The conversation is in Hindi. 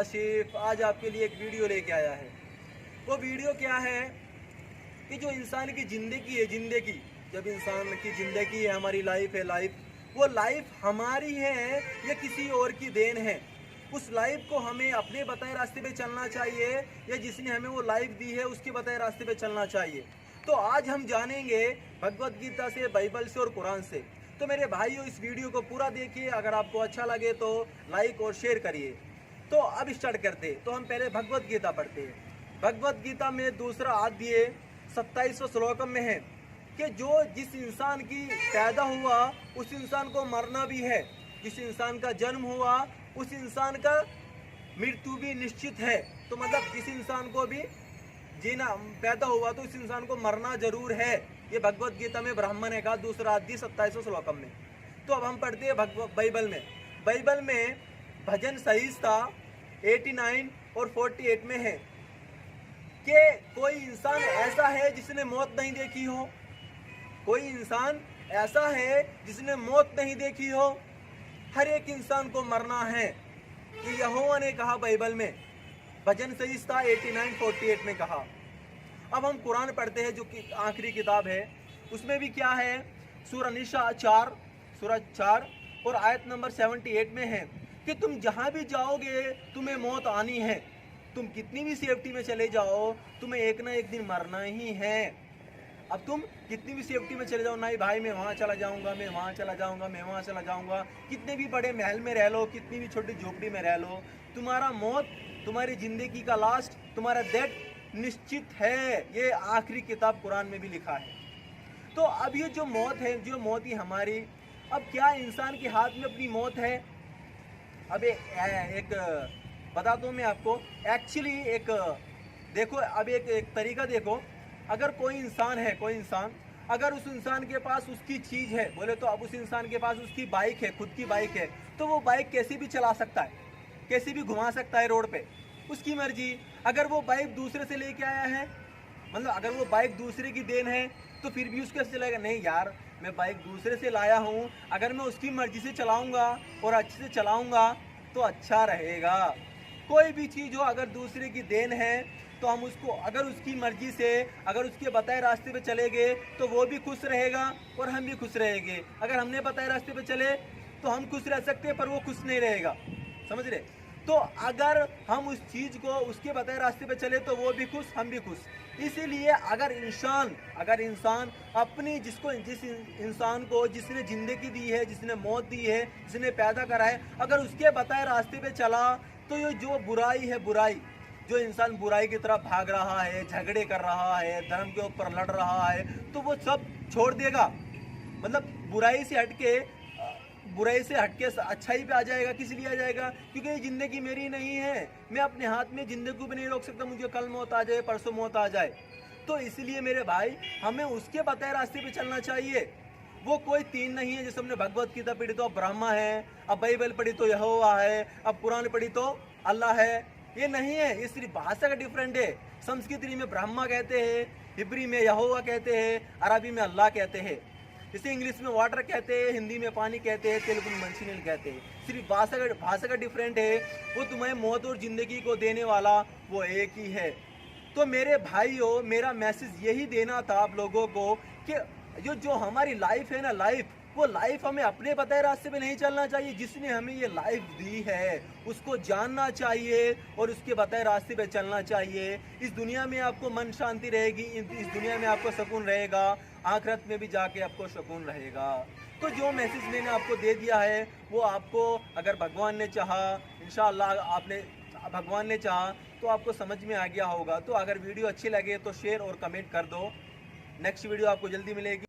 आशिफ आज आपके लिए एक वीडियो लेके आया है। वो वीडियो क्या है कि जो इंसान की ज़िंदगी है, ज़िंदगी जब इंसान की ज़िंदगी है, हमारी लाइफ है, वो लाइफ हमारी है या किसी और की देन है। उस लाइफ को हमें अपने बताए रास्ते पे चलना चाहिए या जिसने हमें वो लाइफ दी है उसके बताए रास्ते पे चलना चाहिए। तो आज हम जानेंगे भगवत गीता से, बाइबल से और कुरान से। तो मेरे भाइयों, इस वीडियो को पूरा देखिए। अगर आपको अच्छा लगे तो लाइक और शेयर करिए। तो अब स्टार्ट करते। तो हम पहले भगवत गीता पढ़ते हैं। भगवत गीता में दूसरा अध्याय 27वें श्लोक में है कि जिस इंसान की पैदा हुआ उस इंसान को मरना भी है, जिस इंसान का जन्म हुआ उस इंसान का मृत्यु भी निश्चित है। तो मतलब जिस इंसान को भी जीना पैदा हुआ तो उस इंसान को मरना जरूर है। ये भगवत गीता में ब्राह्मण ने कहा, दूसरा अध्याय 27वें श्लोक में। तो अब हम पढ़ते हैं बाइबल में। बाइबल में भजन संहिता 89 और 48 में है कि कोई इंसान ऐसा है जिसने मौत नहीं देखी हो। कोई इंसान ऐसा है जिसने मौत नहीं देखी हो। हर एक इंसान को मरना है। ये यहोवा ने कहा बाइबल में, भजन संहिता 89-48 में कहा। अब हम कुरान पढ़ते हैं जो कि आखिरी किताब है। उसमें भी क्या है, सूरह निसा 4 और आयत नंबर 78 में है कि तुम जहां भी जाओगे तुम्हें मौत आनी है। तुम कितनी भी सेफ्टी में चले जाओ तुम्हें एक ना एक दिन मरना ही है। अब तुम कितनी भी सेफ्टी में चले जाओ, नहीं भाई मैं वहाँ चला जाऊँगा, मैं वहाँ चला जाऊँगा, मैं वहाँ चला जाऊँगा, कितने भी बड़े महल में रह लो, कितनी भी छोटी झोपड़ी में रह लो, तुम्हारा मौत, तुम्हारी ज़िंदगी का लास्ट, तुम्हारा डेथ निश्चित है। ये आखिरी किताब कुरान में भी लिखा है। तो अब ये जो मौत है, जो मौत ही हमारी, अब क्या इंसान के हाथ में अपनी मौत है? अब एक बताता हूँ मैं आपको। एक्चुअली एक देखो, अब एक तरीका देखो। अगर कोई इंसान है, कोई इंसान अगर उस इंसान के पास उसकी चीज़ है, बोले तो अब उस इंसान के पास उसकी बाइक है, खुद की बाइक है, तो वो बाइक कैसी भी चला सकता है, कैसी भी घुमा सकता है रोड पे, उसकी मर्जी। अगर वो बाइक दूसरे से लेके आया है, मतलब अगर वो बाइक दूसरे की देन है तो फिर भी उसके चलेगा, नहीं यार मैं बाइक दूसरे से लाया हूँ, अगर मैं उसकी मर्जी से चलाऊँगा और अच्छे से चलाऊँगा तो अच्छा रहेगा। कोई भी चीज़ हो अगर दूसरे की देन है तो हम उसको, अगर उसकी मर्जी से, अगर उसके बताए रास्ते पे चले गए तो वो भी खुश रहेगा और हम भी खुश रहेंगे। अगर हमने बताए रास्ते पे चले तो हम खुश रह सकते हैं पर वो खुश नहीं रहेगा, समझ रहे? तो अगर हम उस चीज़ को, उसके बताए रास्ते पे चले तो वो भी खुश, हम भी खुश। इसीलिए अगर इंसान अपनी जिस इंसान को जिसने ज़िंदगी दी है, जिसने मौत दी है, जिसने पैदा करा है, अगर उसके बताए रास्ते पे चला तो ये जो बुराई है, जो इंसान बुराई की तरफ भाग रहा है, झगड़े कर रहा है, धर्म के ऊपर लड़ रहा है, तो वो सब छोड़ देगा। मतलब बुराई से हटके अच्छाई पे आ जाएगा। किस लिए आ जाएगा? क्योंकि ये ज़िंदगी मेरी नहीं है, मैं अपने हाथ में ज़िंदगी को भी नहीं रोक सकता। मुझे कल मौत आ जाए, परसों मौत आ जाए। तो इसलिए मेरे भाई हमें उसके बताए रास्ते पे चलना चाहिए। वो कोई तीन नहीं है। जैसे हमने भगवत गीता पढ़ी तो अब ब्रह्मा है, अब बाइबल पढ़ी तो यहोवा है, अब कुरान पढ़ी तो अल्लाह है। ये नहीं है, ये सिर्फ भाषा का डिफरेंट है। संस्कृत में ब्रह्मा कहते हैं, हिब्री में यहोवा कहते हैं, अरबी में अल्लाह कहते हैं। जैसे इंग्लिश में वाटर कहते हैं, हिंदी में पानी कहते हैं, तेलुगु में मंशीनील कहते हैं। सिर्फ भाषा का डिफरेंट है। वो तुम्हें मौत और ज़िंदगी को देने वाला वो एक ही है। तो मेरे भाइयों, मेरा मैसेज यही देना था आप लोगों को कि जो हमारी लाइफ है ना, वो लाइफ हमें अपने बताए रास्ते पे नहीं चलना चाहिए। जिसने हमें ये लाइफ दी है उसको जानना चाहिए और उसके बताए रास्ते पे चलना चाहिए। इस दुनिया में आपको मन शांति रहेगी, इस दुनिया में आपको सुकून रहेगा, आखिरत में भी जाके आपको सुकून रहेगा। तो जो मैसेज मैंने आपको दे दिया है वो आपको, अगर भगवान ने चाहा, इंशाअल्लाह भगवान ने चाहा तो आपको समझ में आ गया होगा। तो अगर वीडियो अच्छी लगे तो शेयर और कमेंट कर दो। नेक्स्ट वीडियो आपको जल्दी मिलेगी।